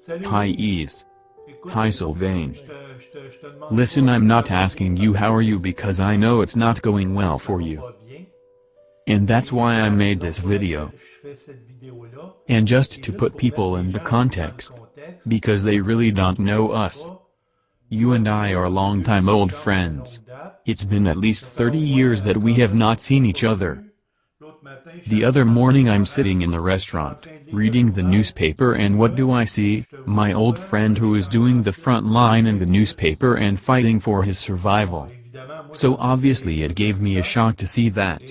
Hi Yves. Hi Sylvain. Listen, I'm not asking you how are you because I know it's not going well for you. And that's why I made this video. And just to put people in the context. Because they really don't know us. You and I are longtime old friends. It's been at least 30 years that we have not seen each other. The other morning I'm sitting in the restaurant, reading the newspaper, and what do I see? My old friend who is doing the front line in the newspaper and fighting for his survival. So obviously it gave me a shock to see that.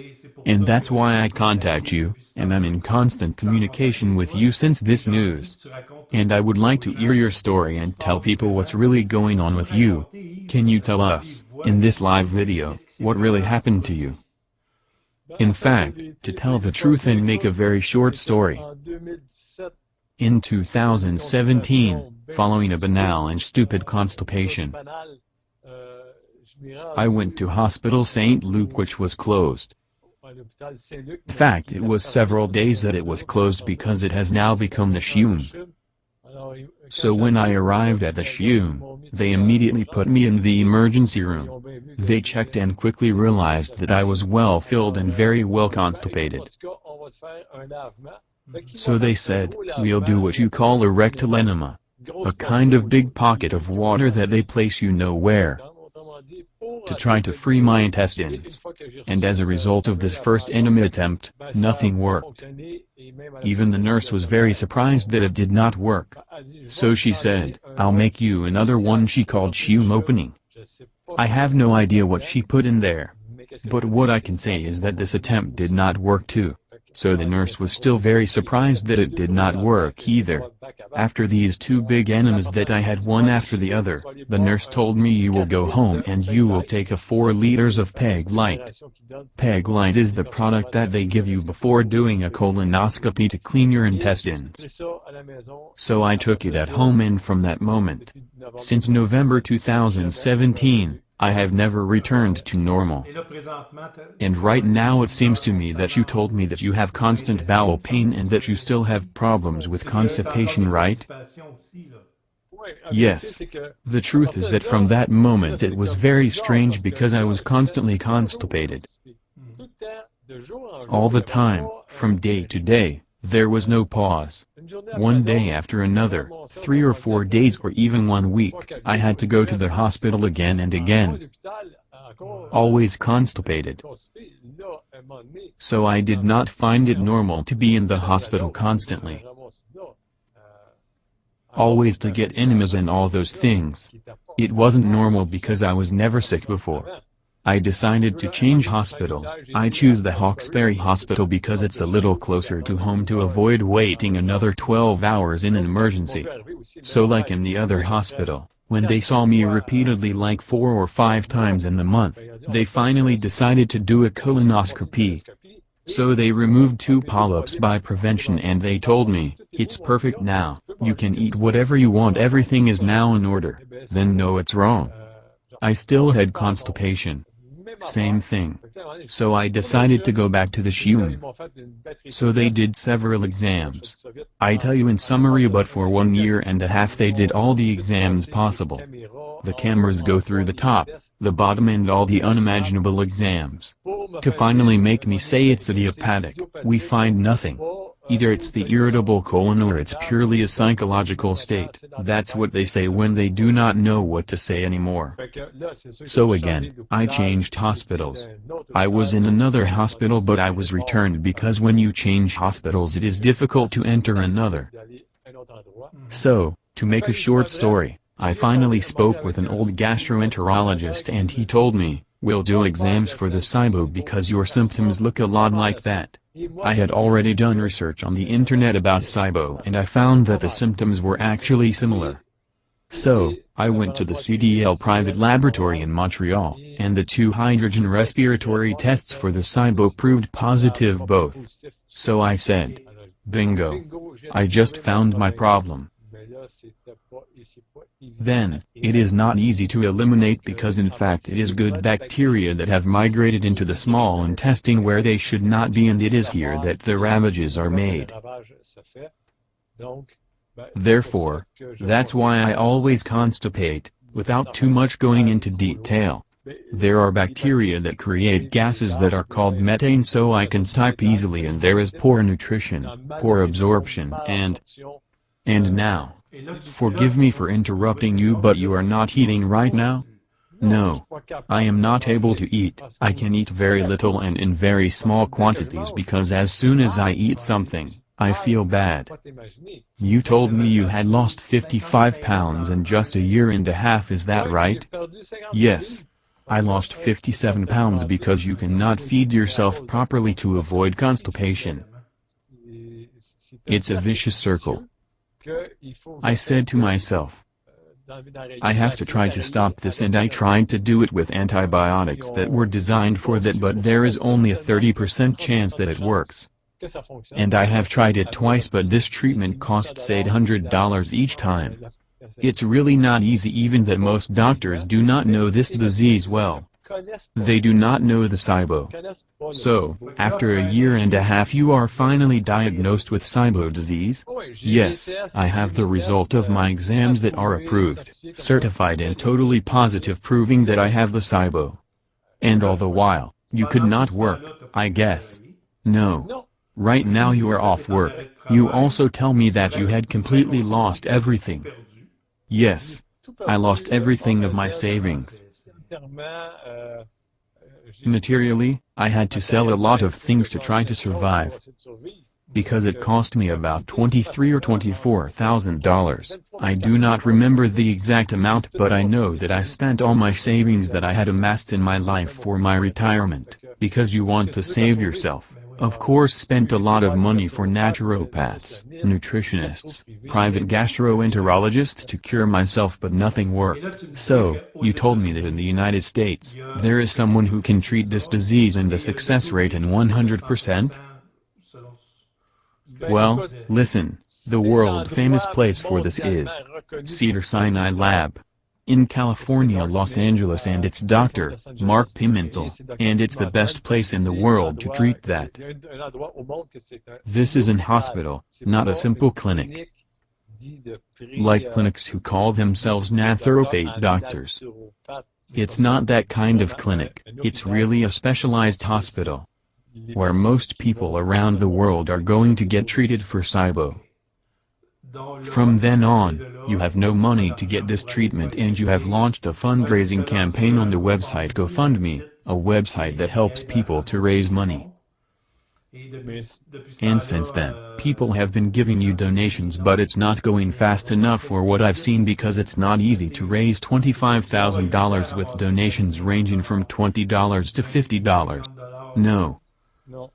And that's why I contact you, and I'm in constant communication with you since this news. And I would like to hear your story and tell people what's really going on with you. Can you tell us, in this live video, what really happened to you? In fact, to tell the truth and make a very short story. In 2017, following a banal and stupid constipation, I went to Hospital St. Luke, which was closed. In fact, it was several days that it was closed because it has now become the CHUM. So when I arrived at the CHUM, they immediately put me in the emergency room. They checked and quickly realized that I was well filled and very well constipated. So they said, we'll do what you call a rectal enema, a kind of big pocket of water that they place you nowhere, to try to free my intestines. And as a result of this first enema attempt, nothing worked. Even the nurse was very surprised that it did not work. So she said, I'll make you another one she called CHUM opening. I have no idea what she put in there. But what I can say is that this attempt did not work too. So the nurse was still very surprised that it did not work either. After these two big enemas that I had one after the other, the nurse told me you will go home and you will take a 4 liters of Peg Light. Peg Light is the product that they give you before doing a colonoscopy to clean your intestines. So I took it at home, and from that moment, since November 2017, I have never returned to normal. And right now it seems to me that you told me that you have constant bowel pain and that you still have problems with constipation, right? Yes. The truth is that from that moment it was very strange because I was constantly constipated. All the time, from day to day, there was no pause. One day after another, 3 or 4 days or even 1 week, I had to go to the hospital again and again. Always constipated. So I did not find it normal to be in the hospital constantly. Always to get enemas and all those things. It wasn't normal because I was never sick before. I decided to change hospitals. I choose the Hawkesbury Hospital because it's a little closer to home to avoid waiting another 12 hours in an emergency. So like in the other hospital, when they saw me repeatedly like 4 or 5 times in the month, they finally decided to do a colonoscopy. So they removed 2 polyps by prevention and they told me, it's perfect now, you can eat whatever you want, everything is now in order. Then no, it's wrong. I still had constipation. Same thing. So I decided to go back to the CHUM. So they did several exams. I tell you in summary, but for 1.5 years they did all the exams possible. The cameras go through the top, the bottom and all the unimaginable exams. To finally make me say it's idiopathic, we find nothing. Either it's the irritable colon or it's purely a psychological state. That's what they say when they do not know what to say anymore. So again, I changed hospitals. I was in another hospital but I was returned because when you change hospitals it is difficult to enter another. So, to make a short story, I finally spoke with an old gastroenterologist and he told me, we'll do exams for the SIBO because your symptoms look a lot like that. I had already done research on the internet about SIBO and I found that the symptoms were actually similar. So, I went to the CDL private laboratory in Montreal, and the 2 hydrogen respiratory tests for the SIBO proved positive both. So I said, bingo. I just found my problem. Then, it is not easy to eliminate because in fact it is good bacteria that have migrated into the small intestine where they should not be, and it is here that the ravages are made. Therefore, that's why I always constipate, without too much going into detail. There are bacteria that create gases that are called methane, so I constipe easily, and there is poor nutrition, poor absorption, and now, forgive me for interrupting you, but you are not eating right now? No. I am not able to eat. I can eat very little and in very small quantities because as soon as I eat something, I feel bad. You told me you had lost 55 pounds in just a year and a half, is that right? Yes. I lost 57 pounds because you cannot feed yourself properly to avoid constipation. It's a vicious circle. I said to myself, I have to try to stop this, and I tried to do it with antibiotics that were designed for that, but there is only a 30% chance that it works. And I have tried it twice, but this treatment costs $800 each time. It's really not easy, even that most doctors do not know this disease well. They do not know the SIBO. So, after a year and a half you are finally diagnosed with SIBO disease? Yes, I have the result of my exams that are approved, certified and totally positive, proving that I have the SIBO. And all the while, you could not work, I guess. No. Right now you are off work. You also tell me that you had completely lost everything. Yes. I lost everything of my savings. Materially, I had to sell a lot of things to try to survive. Because it cost me about $23,000 or $24,000. I do not remember the exact amount, but I know that I spent all my savings that I had amassed in my life for my retirement, because you want to save yourself. Of course, spent a lot of money for naturopaths, nutritionists, private gastroenterologists to cure myself, but nothing worked. So, you told me that in the United States, there is someone who can treat this disease and the success rate in 100%? Well, listen, the world-famous place for this is Cedars-Sinai Lab in California, Los Angeles, and it's Dr. Mark Pimentel, and it's the best place in the world to treat that. This is an hospital, not a simple clinic. Like clinics who call themselves naturopath doctors. It's not that kind of clinic, it's really a specialized hospital, where most people around the world are going to get treated for SIBO. From then on, you have no money to get this treatment, and you have launched a fundraising campaign on the website GoFundMe, a website that helps people to raise money. And since then, people have been giving you donations, but it's not going fast enough for what I've seen, because it's not easy to raise $25,000 with donations ranging from $20 to $50. No.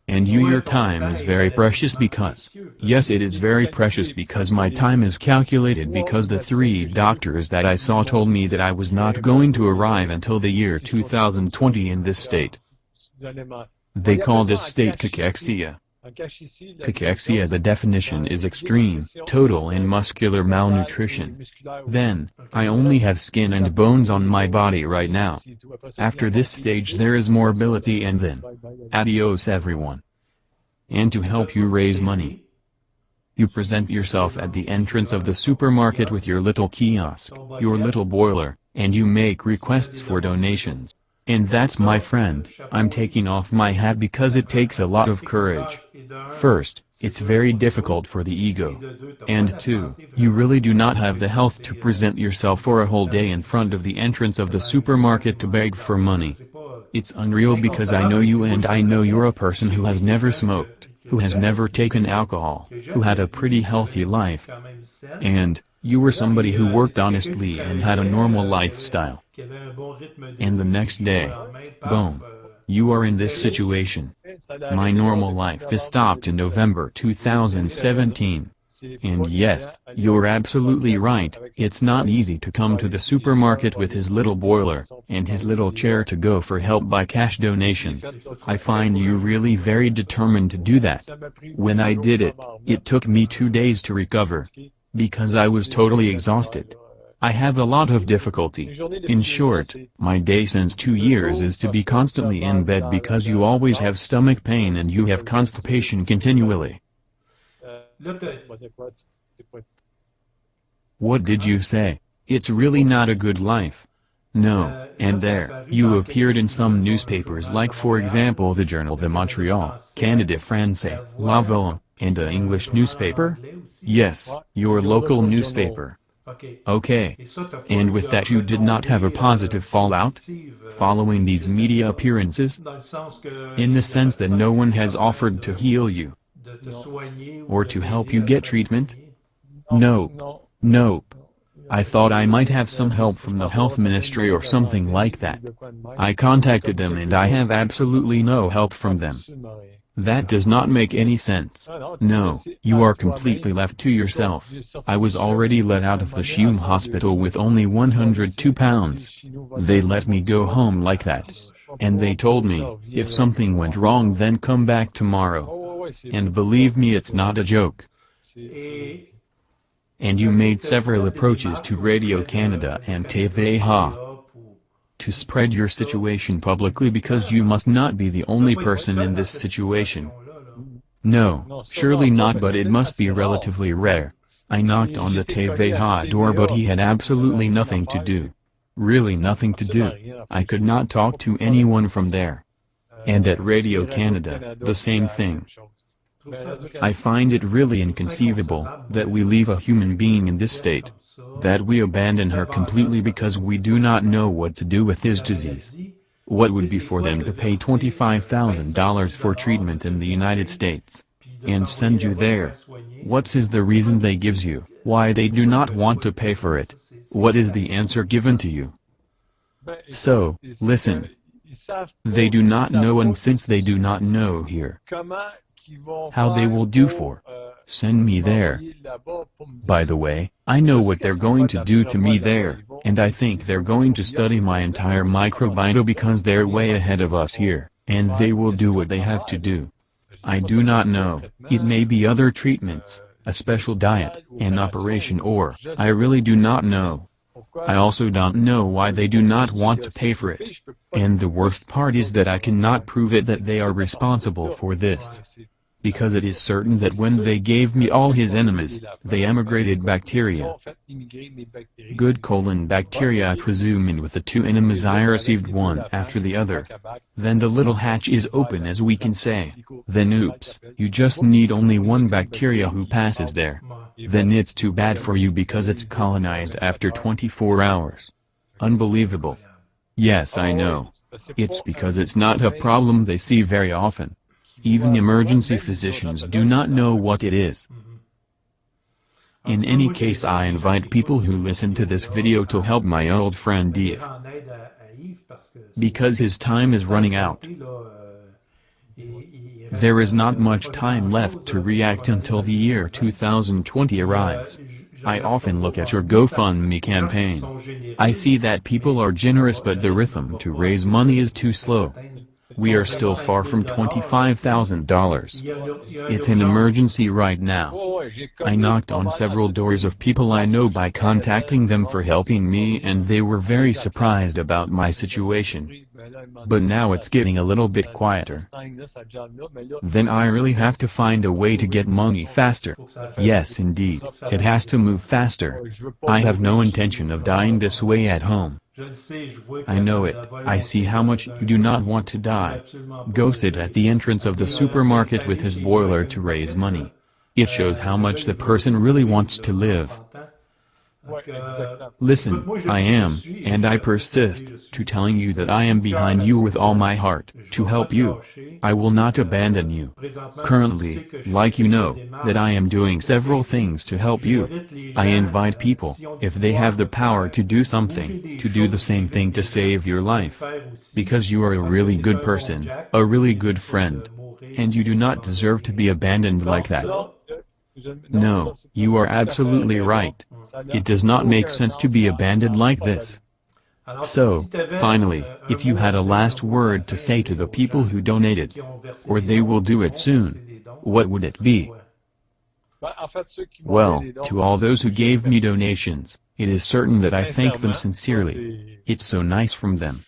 And your time is very precious, because, yes, it is very precious, because my time is calculated, because the 3 doctors that I saw told me that I was not going to arrive until the year 2020 in this state. They call this state cachexia. Cachexia, the definition is extreme, total and muscular malnutrition. Then, I only have skin and bones on my body right now. After this stage there is mobility, and then, adios everyone. And to help you raise money, you present yourself at the entrance of the supermarket with your little kiosk, your little boiler, and you make requests for donations. And that's, my friend, I'm taking off my hat, because it takes a lot of courage. First, it's very difficult for the ego. And 2, you really do not have the health to present yourself for a whole day in front of the entrance of the supermarket to beg for money. It's unreal, because I know you, and I know you're a person who has never smoked, who has never taken alcohol, who had a pretty healthy life. And you were somebody who worked honestly and had a normal lifestyle. And the next day, boom, you are in this situation. My normal life is stopped in November 2017. And yes, you're absolutely right, it's not easy to come to the supermarket with his little boiler, and his little chair to go for help by cash donations. I find you really very determined to do that. When I did it, it took me 2 days to recover. Because I was totally exhausted. I have a lot of difficulty. In short, my day since 2 years is to be constantly in bed, because you always have stomach pain and you have constipation continually. What did you say? It's really not a good life. No, and there, you appeared in some newspapers like for example the Journal de Montreal, Canada Français, La Voix, and a English newspaper? Yes, your local newspaper. Okay. And with that you did not have a positive fallout? Following these media appearances? In the sense that no one has offered to heal you? Or to help you get treatment? No. Nope. I thought I might have some help from the health ministry or something like that. I contacted them and I have absolutely no help from them. That does not make any sense. No, you are completely left to yourself. I was already let out of the CHUM hospital with only 102 pounds. They let me go home like that. And they told me, if something went wrong then come back tomorrow. And believe me, it's not a joke. And you made several approaches to Radio-Canada and TVA to spread your situation publicly because you must not be the only person in this situation. No, surely not, but it must be relatively rare. I knocked on the TVA door but he had absolutely nothing to do. Really nothing to do. I could not talk to anyone from there. And at Radio-Canada, the same thing. I find it really inconceivable that we leave a human being in this state, that we abandon her completely because we do not know what to do with his disease. What would be for them to pay $25,000 for treatment in the United States and send you there? What is the reason they gives you, why they do not want to pay for it? What is the answer given to you? So, listen. They do not know, and since they do not know here, how they will do for send me there. By the way, I know what they're going to do to me there, and I think they're going to study my entire microbiome because they're way ahead of us here, and they will do what they have to do. I do not know, it may be other treatments, a special diet, an operation, or, I really do not know. I also don't know why they do not want to pay for it. And the worst part is that I cannot prove it that they are responsible for this. Because it is certain that when they gave me all his enemies, they emigrated bacteria. Good colon bacteria I presume, and with the 2 enemies I received one after the other. Then the little hatch is open, as we can say. Then oops, you just need only 1 bacteria who passes there. Then it's too bad for you because it's colonized after 24 hours. Unbelievable. Yes, I know. It's because it's not a problem they see very often. Even emergency physicians do not know what it is. In any case, I invite people who listen to this video to help my old friend Yves, because his time is running out. There is not much time left to react until the year 2020 arrives. I often look at your GoFundMe campaign. I see that people are generous, but the rhythm to raise money is too slow. We are still far from $25,000. It's an emergency right now. I knocked on several doors of people I know by contacting them for helping me, and they were very surprised about my situation. But now it's getting a little bit quieter. Then I really have to find a way to get money faster. Yes, indeed, it has to move faster. I have no intention of dying this way at home. I know it. I see how much you do not want to die. Go sit at the entrance of the supermarket with his boiler to raise money. It shows how much the person really wants to live. Listen, I am, and I persist, to telling you that I am behind you with all my heart, to help you. I will not abandon you. Currently, like you know, that I am doing several things to help you. I invite people, if they have the power to do something, to do the same thing to save your life. Because you are a really good person, a really good friend. And you do not deserve to be abandoned like that. No, you are absolutely right. It does not make sense to be abandoned like this. So, finally, if you had a last word to say to the people who donated, or they will do it soon, what would it be? Well, to all those who gave me donations, it is certain that I thank them sincerely. It's so nice from them.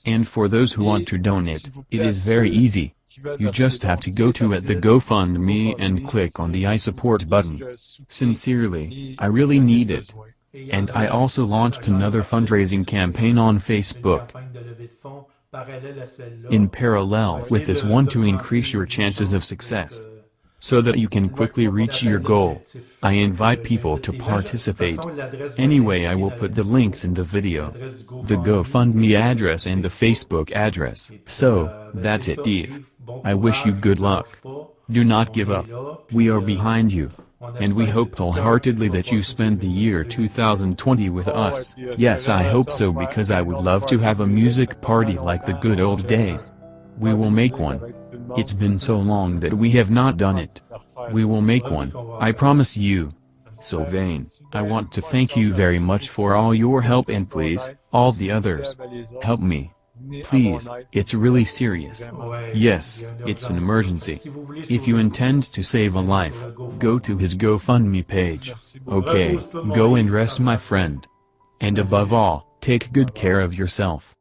And for those who want to donate, it is very easy. You just have to go to the GoFundMe and click on the I support button. Sincerely, I really need it. And I also launched another fundraising campaign on Facebook in parallel with this one to increase your chances of success, so that you can quickly reach your goal. I invite people to participate. Anyway, I will put the links in the video, the GoFundMe address and the Facebook address. So, that's it, Yves. I wish you good luck. Do not give up. We are behind you. And we hope wholeheartedly that you spend the year 2020 with us. Yes, I hope so, because I would love to have a music party like the good old days. We will make one. It's been so long that we have not done it. We will make one, I promise you. Sylvain, I want to thank you very much for all your help, and please, all the others, help me. Please, it's really serious. Yes, it's an emergency. If you intend to save a life, go to his GoFundMe page. Okay, go and rest, my friend. And above all, take good care of yourself.